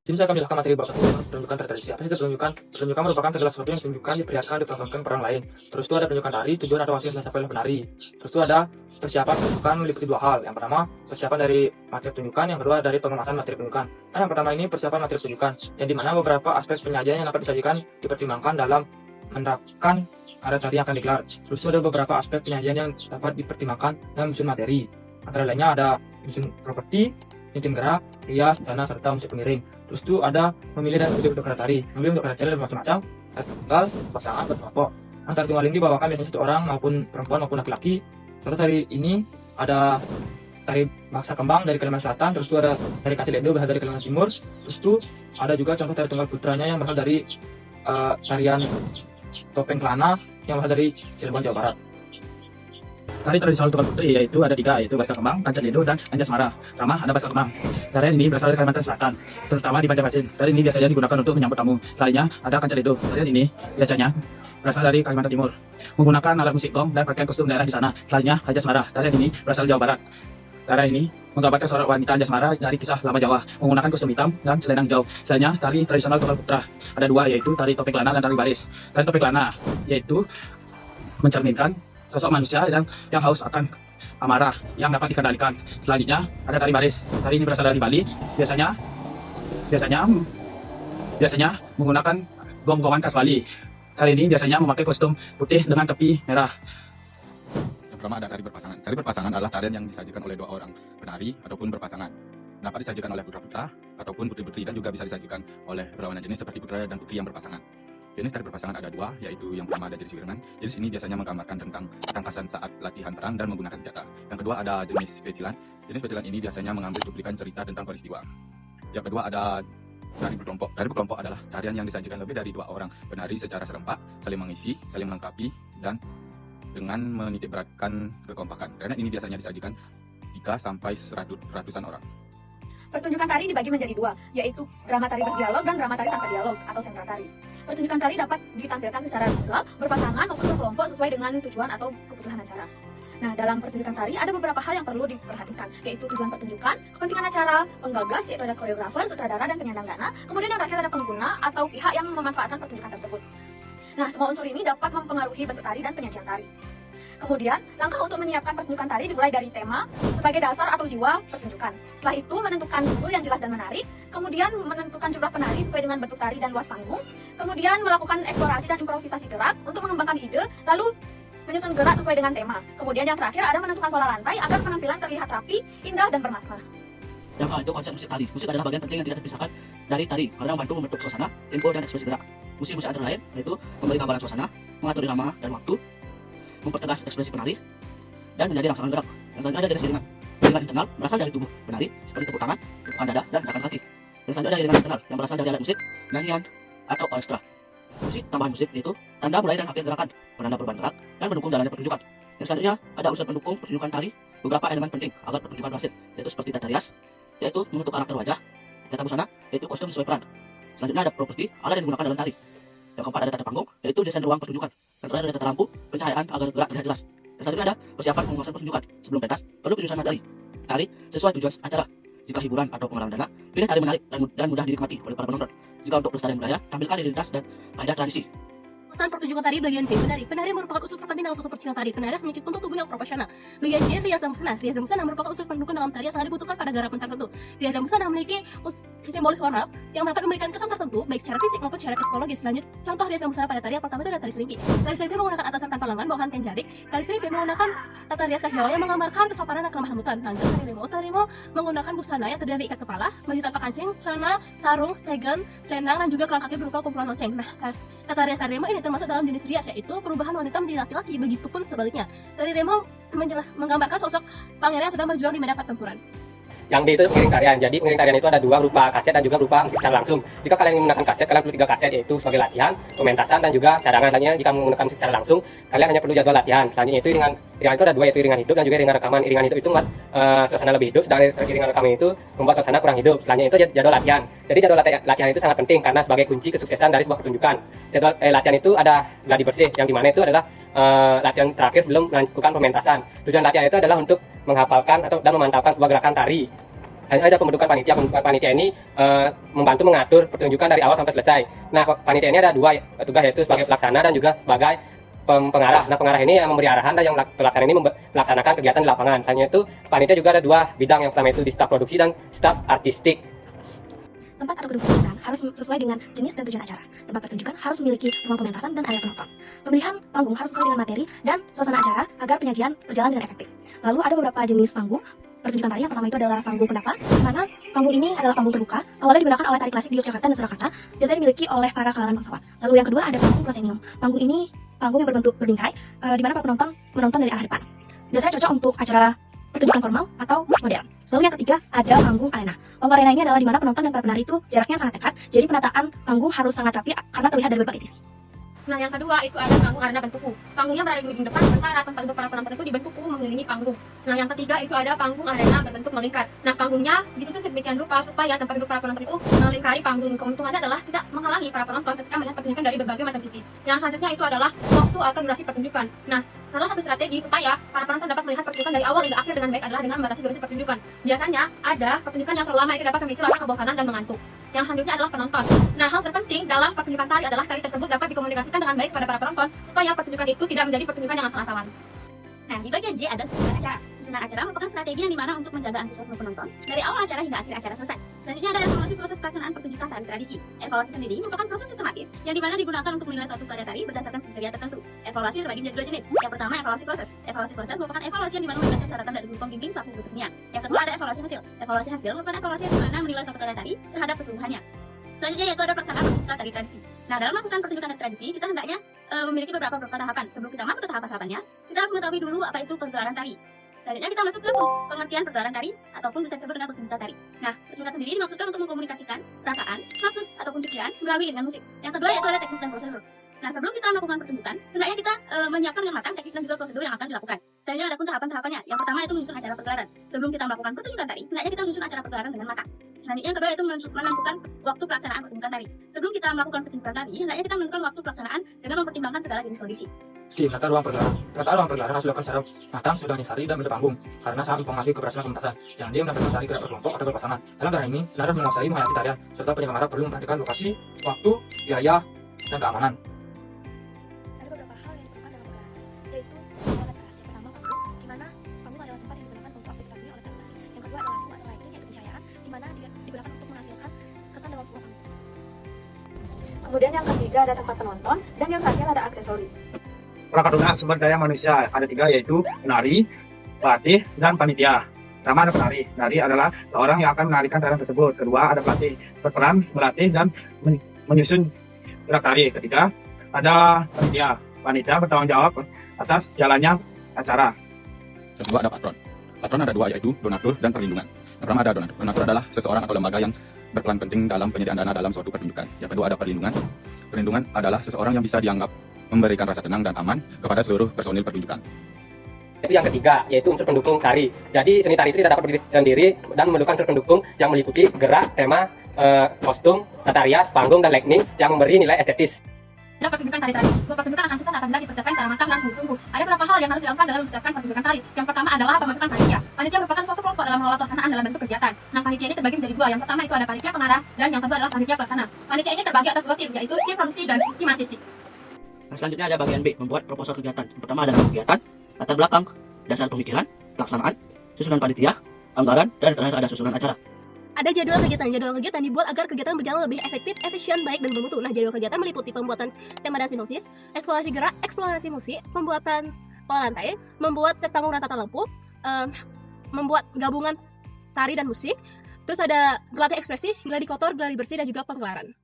Sini saya akan menjelaskan materi bab 1 pertunjukan tari tradisi. Apa itu pertunjukan? Pertunjukan merupakan segala sesuatu yang ditunjukkan, diperlihatkan, ditontonkan ke orang lain. Terus itu ada pertunjukan tari, tujuan atau hasil yang dicapai oleh penari. Terus itu ada persiapan pertunjukan meliputi dua hal. Yang pertama, persiapan dari materi pertunjukan, yang kedua dari pengemasan materi pertunjukan. Nah, yang pertama ini persiapan materi pertunjukan, yang dimana beberapa aspek penyajian yang dapat disajikan dipertimbangkan dalam menerapkan karya tari yang akan digelar. Terus itu ada beberapa aspek penyajian yang dapat dipertimbangkan dalam menyusun materi. Antara lainnya ada menyusun properti, menyusun gerak, rias, rencana, serta musik pengiring. Terus itu ada memilih dan memilih bentuk karya tari. Memilih bentuk karya tari ada macam-macam, tari tunggal, pasangan, berkelompok. Nah, tari tunggal ini dibawakan biasanya satu orang maupun perempuan maupun laki-laki. Soalnya tari ini ada tari Baksa Kembang dari Kalimantan Selatan, terus itu ada tari Kaciledo berasal dari Kalimantan Timur. Terus itu ada juga contoh tari tunggal putranya yang berasal dari tarian Topeng Kelana yang berasal dari Cirebon, Jawa Barat. Tari tradisional tunggal putri yaitu ada tiga, yaitu Baskar Kembang, Kaciledo, dan Anjasmara. Ramah ada Baskar Kembang. Tarian ini berasal dari Kalimantan Selatan, terutama di Banjarmasin. Tarian ini biasanya digunakan untuk menyambut tamu. Selainnya ada Kaciledo. Tarian ini biasanya berasal dari Kalimantan Timur, menggunakan alat musik gong dan pakaian kostum daerah di sana. Selainnya Anjasmara. Tarian ini berasal dari Jawa Barat. Tarian ini menggambarkan seorang wanita Anjasmara dari kisah lama Jawa, menggunakan kostum hitam dan selendang hijau. Selainnya tari tradisional tunggal putra ada dua, yaitu tari Topeng Kelana dan tari baris. Tari Topeng Kelana yaitu mencerminkan sosok manusia yang haus akan amarah yang dapat dikendalikan. Selanjutnya ada tari baris. Tari ini berasal dari Bali, biasanya menggunakan gong-gongan khas Bali. Tari ini biasanya memakai kostum putih dengan tepi merah. Yang pertama ada tari berpasangan. Tari berpasangan adalah tarian yang disajikan oleh dua orang penari ataupun berpasangan. Dapat disajikan oleh putra-putra ataupun putri-putri, dan juga bisa disajikan oleh berlawanan jenis seperti putra dan putri yang berpasangan. Jenis tari berpasangan ada dua, yaitu yang pertama ada jenis wirangan. Jenis ini biasanya menggambarkan tentang ketangkasan saat latihan perang dan menggunakan senjata. Yang kedua ada jenis pecilan. Jenis pecilan ini biasanya mengambil cuplikan cerita tentang peristiwa. Yang kedua ada tari berkelompok. Tari berkelompok adalah tarian yang disajikan lebih dari dua orang penari secara serempak, saling mengisi, saling melengkapi, dan dengan menitik beratkan kekompakan. Tarian ini biasanya disajikan 3 sampai ratusan orang. Pertunjukan tari dibagi menjadi dua, yaitu drama tari berdialog dan drama tari tanpa dialog atau sentra tari. Pertunjukan tari dapat ditampilkan secara tunggal, berpasangan maupun berkelompok sesuai dengan tujuan atau kebutuhan acara. Nah, dalam pertunjukan tari ada beberapa hal yang perlu diperhatikan, yaitu tujuan pertunjukan, kepentingan acara, penggagas yaitu ada koreografer, sutradara, dan penyandang dana, kemudian yang terakhir ada pengguna atau pihak yang memanfaatkan pertunjukan tersebut. Nah, semua unsur ini dapat mempengaruhi bentuk tari dan penyajian tari. Kemudian, langkah untuk menyiapkan pertunjukan tari dimulai dari tema sebagai dasar atau jiwa pertunjukan. Setelah itu, menentukan judul yang jelas dan menarik. Kemudian, menentukan jumlah penari sesuai dengan bentuk tari dan luas panggung. Kemudian, melakukan eksplorasi dan improvisasi gerak untuk mengembangkan ide. Lalu, menyusun gerak sesuai dengan tema. Kemudian, yang terakhir ada menentukan pola lantai agar penampilan terlihat rapi, indah, dan bermakna. Yang kedua itu konsep musik tari. Musik adalah bagian penting yang tidak terpisahkan dari tari karena membantu membentuk suasana, tempo, dan ekspresi gerak. Musik-musik antara lain yaitu memberi gambaran suasana, mengatur irama dan waktu, mempertegas ekspresi penari, dan menjadi rangsangan gerak. Yang selanjutnya ada jenis iringan. Iringan internal berasal dari tubuh penari seperti tepuk tangan, tepukan dada, dan gerakan kaki. Yang selanjutnya ada iringan eksternal yang berasal dari alat musik, nyanyian, atau orkestra. Musik tambahan musik yaitu tanda mulai dan akhir gerakan, penanda perubahan gerak, dan mendukung jalannya pertunjukan. Yang selanjutnya ada unsur pendukung pertunjukan tari, beberapa elemen penting agar pertunjukan berhasil, yaitu seperti tata rias, yaitu membentuk karakter wajah, tata busana, yaitu kostum sesuai peran. Selanjutnya ada properti, alat yang digunakan dalam tari. Yang keempat ada tata panggung, yaitu desain ruang pertunjukan. Yang terakhir ada tata lampu, pencahayaan agar gerak terlihat jelas. Yang selanjutnya ada persiapan pengemasan pertunjukan. Sebelum pentas, perlu penyusunan materi tari sesuai tujuan acara. Jika hiburan atau pengalaman dana, pilih tari menarik dan mudah dinikmati oleh para penonton. Jika untuk pelestarian budaya, tampilkan identitas dan kaidah tradisi. Pesan pertunjukan tari bagian B, penari. Penari merupakan unsur terpenting dalam suatu pertunjukan tari. Penari harus memiliki bentuk tubuh yang proporsional. Bagian C, rias dan busana. Rias dan busana merupakan unsur pendukung dalam tari yang sangat dibutuhkan pada gerakan tertentu. Rias dan busana memiliki simbolis warna yang dapat memberikan kesan tertentu baik secara fisik maupun secara psikologis. Selanjutnya, contoh rias dan busana pada tari yang pertama itu ada tari serimpi. Tari serimpi menggunakan atasan tanpa lengan, bawahan kain jarik. Tari serimpi menggunakan tata rias khas Jawa yang menggambarkan kesopanan dan kelemahan lembutan. Lanjut tari remo. Tari remo menggunakan busana yang terdiri dari ikat kepala, baju tanpa kancing, celana, sarung, stegen, selendang, dan juga kelang kaki berupa kumpulan lonceng. Nah, tata rias tari remo ini termasuk dalam jenis rias, yaitu perubahan wanita menjadi laki-laki, begitupun sebaliknya. Tari remo menggambarkan sosok pangeran yang sedang berjuang di medan pertempuran. Yang D itu pengiring tarian. Jadi pengiring tarian itu ada dua, berupa kaset dan juga berupa musik secara langsung. Jika kalian ingin menggunakan kaset, kalian perlu 3 kaset, yaitu sebagai latihan, pementasan, dan juga cadangan. Lainnya jika menggunakan musik secara langsung, kalian hanya perlu jadwal latihan. Selanjutnya itu iringan itu ada 2, yaitu iringan hidup dan juga iringan rekaman. Iringan hidup itu membuat suasana lebih hidup, sedangkan iringan rekaman itu membuat suasana kurang hidup. Selanjutnya itu jadwal latihan. Jadi jadwal latihan itu sangat penting karena sebagai kunci kesuksesan dari sebuah pertunjukan. Jadwal latihan itu ada gladi bersih, yang dimana itu adalah latihan terakhir sebelum melakukan pementasan. Tujuan latihan itu adalah untuk menghafalkan dan memantapkan sebuah gerakan tari. hanya ada pembentukan panitia. Pembentukan panitia ini membantu mengatur pertunjukan dari awal sampai selesai. Nah, panitia ini ada dua tugas, yaitu sebagai pelaksana dan juga sebagai pengarah. Nah, pengarah ini yang memberi arahan dan yang pelaksana ini melaksanakan kegiatan di lapangan. Hanya itu, panitia juga ada dua bidang. Yang pertama itu di staf produksi dan staf artistik. Tempat atau gedung pertunjukan harus sesuai dengan jenis dan tujuan acara. Tempat pertunjukan harus memiliki ruang pementasan dan area penonton. Pemilihan panggung harus sesuai dengan materi dan suasana acara agar penyajian berjalan dengan efektif. Lalu ada beberapa jenis panggung pertunjukan tari. Yang pertama itu adalah panggung pendapa, di mana panggung ini adalah panggung terbuka. Awalnya digunakan oleh tari klasik di Yogyakarta dan Surakarta, biasanya dimiliki oleh para kalangan bangsawan. Lalu yang kedua ada panggung proscenium. Panggung ini panggung yang berbentuk berbingkai, di mana para penonton menonton dari arah depan. Biasanya cocok untuk acara pertunjukan formal atau modern. Lalu yang ketiga ada panggung arena. Panggung arena ini adalah di mana penonton dan para penari itu jaraknya sangat dekat, jadi penataan panggung harus sangat rapi karena terlihat dari berbagai sisi. Nah, yang kedua itu ada panggung arena bentuk U. Panggungnya berada di ujung depan, sementara tempat duduk para penonton itu dibentuk U mengelilingi panggung. Nah, yang ketiga itu ada panggung arena berbentuk melingkar. Nah, panggungnya disusun sedemikian rupa supaya tempat duduk para penonton itu melingkari panggung. Keuntungannya adalah tidak menghalangi para penonton ketika melihat pertunjukan dari berbagai macam sisi. Yang selanjutnya itu adalah waktu atau durasi pertunjukan. Nah, salah satu strategi supaya para penonton dapat melihat pertunjukan dari awal hingga akhir dengan baik adalah dengan membatasi durasi pertunjukan. Biasanya ada pertunjukan yang terlalu lama itu dapat memicu rasa kebosanan dan mengantuk. Yang selanjutnya adalah penonton. Nah, hal terpenting dalam pertunjukan tari adalah tari tersebut dapat dikomunikasikan dengan baik pada para penonton supaya pertunjukan itu tidak menjadi pertunjukan yang asal-asalan. Nah, di bagian J ada susunan acara. Susunan acara merupakan strategi yang dimana untuk menjaga antusiasme penonton dari awal acara hingga akhir acara selesai. Selanjutnya ada evaluasi proses pelaksanaan pertunjukan tari tradisi. Evaluasi sendiri merupakan proses sistematis yang dimana digunakan untuk menilai suatu karya tari berdasarkan kriteria tertentu. Evaluasi terbagi menjadi dua jenis. Yang pertama evaluasi proses. Evaluasi proses merupakan evaluasi yang dimana melibatkan catatan dari guru pembimbing selaku guru kesenian. Yang kedua ada evaluasi hasil. Evaluasi hasil merupakan evaluasi yang dimana menilai suatu karya tari terhadap keseluruhannya. Selanjutnya yaitu ada pelaksanaan pertunjukan tari tradisi. Nah, dalam melakukan pertunjukan tari tradisi, kita hendaknya memiliki beberapa tahapan. Sebelum kita masuk ke tahapan-tahapannya, kita harus mengetahui dulu apa itu pergelaran tari. Selanjutnya kita masuk ke pengertian pergelaran tari, ataupun bisa disebut dengan pertunjukan tari. Nah, pertunjukan sendiri dimaksudkan untuk mengkomunikasikan perasaan, maksud, ataupun pikiran melalui dengan musik. Yang kedua yaitu ada teknik dan prosedur. Nah, sebelum kita melakukan pertunjukan, hendaknya kita menyiapkan dengan matang teknik dan juga prosedur yang akan dilakukan. Selanjutnya ada pun tahapan-tahapannya. Yang pertama itu menyusun acara pergelaran. Sebelum kita melakukan pertunjukan tari, hendaknya kita menyusun acara pergelaran dengan matang. Selanjutnya yang kedua yaitu menentukan waktu pelaksanaan pertunjukan tari. Sebelum kita melakukan pertunjukan tari, hendaknya kita menentukan waktu pelaksanaan dengan mempertimbangkan segala jenis kondisi. Tata ruang pergelaran. Tata ruang pergelaran harus dilakukan secara matang, sudah menyadari dan pada panggung, karena sangat mempengaruhi keberhasilan pementasan. Yang dia menampilkan tari tidak berkelompok atau berpasangan. Dalam cara ini, penari menguasai menghayati tarian, serta penyelenggara perlu memperhatikan lokasi, waktu, biaya, dan keamanan. Ada beberapa hal yang diperlukan dalam pergelaran, yaitu aktivitas. Yang pertama panggung, di mana panggung adalah tempat yang digunakan untuk aktivitasnya oleh penari. Yang kedua adalah lampu atau lighting, yaitu pencahayaan, di mana digunakan untuk menghasilkan kesan dalam sebuah panggung. Kemudian yang ketiga ada tempat penonton dan yang terakhir ada aksesori. Perangkat lunak sumber daya manusia ada tiga, yaitu penari, pelatih, dan panitia. Pertama ada penari. Penari adalah seorang yang akan menarikan tarian tersebut. Kedua ada pelatih, berperan melatih dan menyusun gerak tari. Ketiga ada panitia. Panitia bertanggung jawab atas jalannya acara. Yang kedua ada patron. Patron ada dua, yaitu donatur dan perlindungan. Yang pertama ada donatur. Donatur adalah seseorang atau lembaga yang berperan penting dalam penyediaan dana dalam suatu pertunjukan. Yang kedua ada perlindungan. Perlindungan adalah seseorang yang bisa dianggap memberikan rasa tenang dan aman kepada seluruh personil pertunjukan. Itu yang ketiga, yaitu unsur pendukung tari. Jadi seni tari itu tidak dapat berdiri sendiri dan memerlukan unsur pendukung yang meliputi gerak, tema, kostum, tata rias, panggung, dan lightning yang memberi nilai estetis. Ada pertunjukan tari tradisi. Sebuah pertunjukan akan sukses apabila dipersiapkan secara matang dan sungguh-sungguh. Ada beberapa hal yang harus dilakukan dalam mempersiapkan pertunjukan tari. Yang pertama adalah pembentukan panitia. Panitia merupakan suatu kelompok dalam mengelola pelaksanaan dalam bentuk kegiatan. Nah, panitia ini terbagi menjadi dua. Yang pertama itu ada panitia pengarah dan yang kedua adalah panitia pelaksana. Panitia ini terbagi atas dua tim, yaitu tim produksi dan tim artistik. Nah, selanjutnya ada bagian B, membuat proposal kegiatan. Yang pertama adalah kegiatan, latar belakang, dasar pemikiran, pelaksanaan, susunan panitia, anggaran, dan terakhir ada susunan acara. Ada jadwal kegiatan. Jadwal kegiatan dibuat agar kegiatan berjalan lebih efektif, efisien, baik, dan bermutu. Nah, jadwal kegiatan meliputi pembuatan tema dan sinopsis, eksplorasi gerak, eksplorasi musik, pembuatan pola lantai, membuat set panggung dan tata lampu, membuat gabungan tari dan musik, terus ada gelatih ekspresi, gladi kotor, gladi bersih, dan juga penggelaran.